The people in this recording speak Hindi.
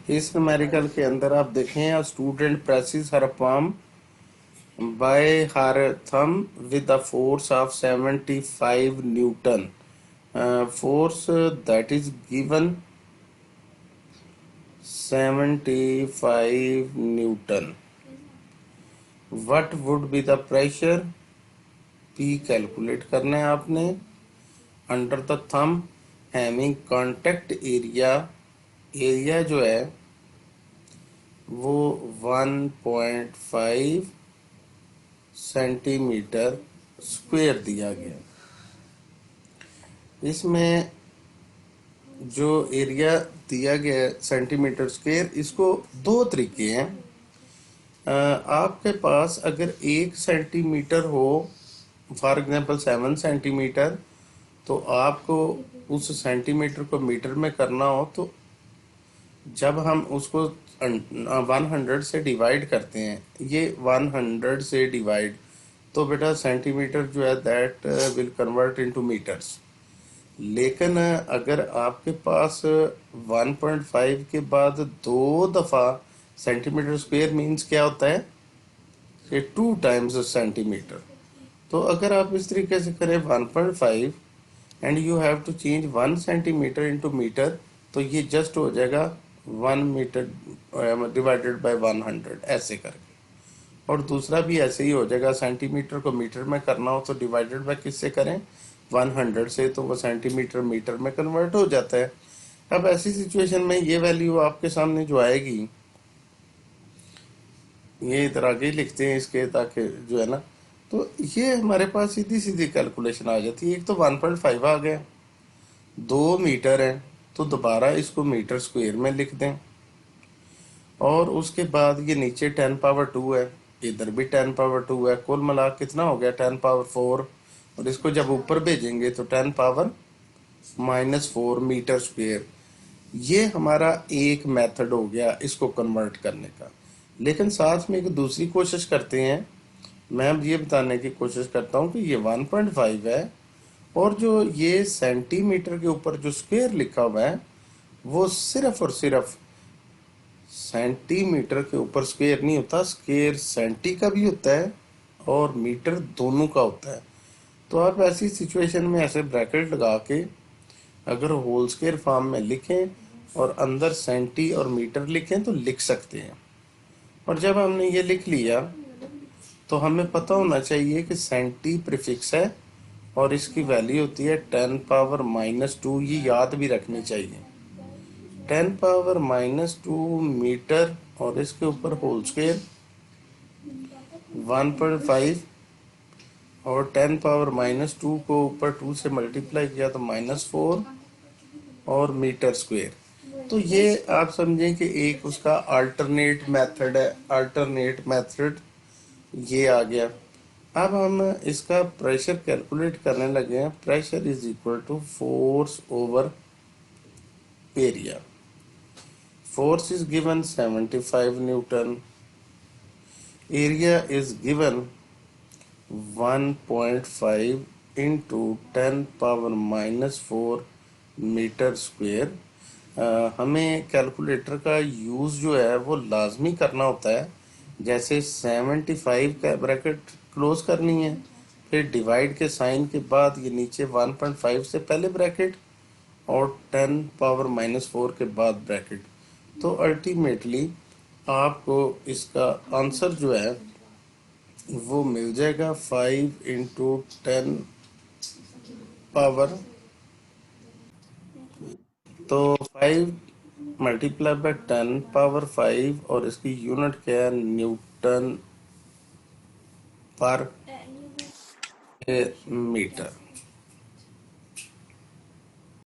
इस न्यूमेरिकल के अंदर आप देखें, student presses her palm by her thumb with the force of 75 Newton. Force that is given 75 Newton. What would be the pressure? P calculate करना है आपने. Under the thumb having contact area, area जो है वो 1.5 सेंटीमीटर स्क्वायर दिया गया. इसमें जो एरिया दिया गया सेंटीमीटर स्क्वायर, इसको दो तरीके हैं. आपके पास अगर 1 सेंटीमीटर हो, फॉर एग्जांपल 7 सेंटीमीटर, तो आपको उस सेंटीमीटर को मीटर में करना हो तो जब हम उसको 100 से डिवाइड करते हैं, ये 100 से डिवाइड, तो बेटा सेंटीमीटर जो है that will convert into metres. लेकिन अगर आपके पास 1.5 के बाद 2 दफ़ा सेंटीमीटर स्क्वायर मीन्स क्या होता है कि 2 टाइम्स सेंटीमीटर. तो अगर आप इस तरीके से करें 1.5 and you have to change 1 centimetre into metre, तो ये जस्ट हो जाएगा 1 मीटर डिवाइडेड बाय 100 ऐसे करके. और दूसरा भी ऐसे ही हो जाएगा, सेंटीमीटर को मीटर में करना हो तो डिवाइडेड बाय किससे करें, 100 से, तो वो सेंटीमीटर मीटर में कन्वर्ट हो जाता है. अब ऐसी सिचुएशन में ये वैल्यू आपके सामने जो आएगी, ये इधर आगे लिखते हैं इसके, ताकि जो है ना, तो ये हमारे पास सीधी सीधी कैलकुलेशन आ जाती है. एक तो 1.5 आ गया, 2 मीटर है, तो दोबारा इसको मीटर स्क्वायर में लिख दें. और उसके बाद ये नीचे 10 पावर 2 है, इधर भी 10 पावर 2 है, कुल मिला कितना हो गया 10 पावर 4. और इसको जब ऊपर भेजेंगे तो 10 पावर -4 मीटर स्क्वायर. ये हमारा एक मेथड हो गया इसको कन्वर्ट करने का. लेकिन साथ में एक दूसरी कोशिश करते हैं. मैं अब ये बताने की कोशिश करता हूँ कि ये 1.5 है, और जो ये सेंटीमीटर के ऊपर जो स्क्वायर लिखा हुआ है वो सिर्फ और सिर्फ सेंटीमीटर के ऊपर स्क्वायर नहीं होता, स्क्वायर सेंटी का भी होता है और मीटर दोनों का होता है. तो आप ऐसी सिचुएशन में ऐसे ब्रैकेट लगा के अगर होल स्क्वायर फॉर्म में लिखें और अंदर सेंटी और मीटर लिखें तो लिख सकते हैं. और जब हमने ये लिख लिया तो हमें पता होना चाहिए कि सेंटी प्रीफिक्स है और इसकी वैल्यू होती है 10 पावर -2. ये याद भी रखनी चाहिए, 10 पावर -2 मीटर, और इसके ऊपर होल स्क्वायर 1.5, और 10 पावर -2 को ऊपर 2 से मल्टीप्लाई किया तो -4 और मीटर स्क्वायर. तो ये आप समझें कि एक उसका अल्टरनेट मेथड है, अल्टरनेट मेथड ये आ गया. अब हम इसका प्रेशर कैलकुलेट करने लगे हैं. Pressure is equal to force over area. Force is given 75 newton, area is given 1.5 into 10 power -4 metre square. हमें कैलकुलेटर का यूज़ जो है वो लाजमी करना होता है. जैसे 75 का ब्रैकेट क्लोज करनी है, फिर डिवाइड के साइन के बाद ये नीचे 1.5 से पहले ब्रैकेट और 10 पावर -4 के बाद ब्रैकेट. तो अल्टीमेटली आपको इसका आंसर जो है वो मिल जाएगा 5 इंटू 10 पावर, तो 5 मल्टीप्लाई बाय 10 पावर 5, और इसकी यूनिट क्या है, न्यूटन पर मीटर.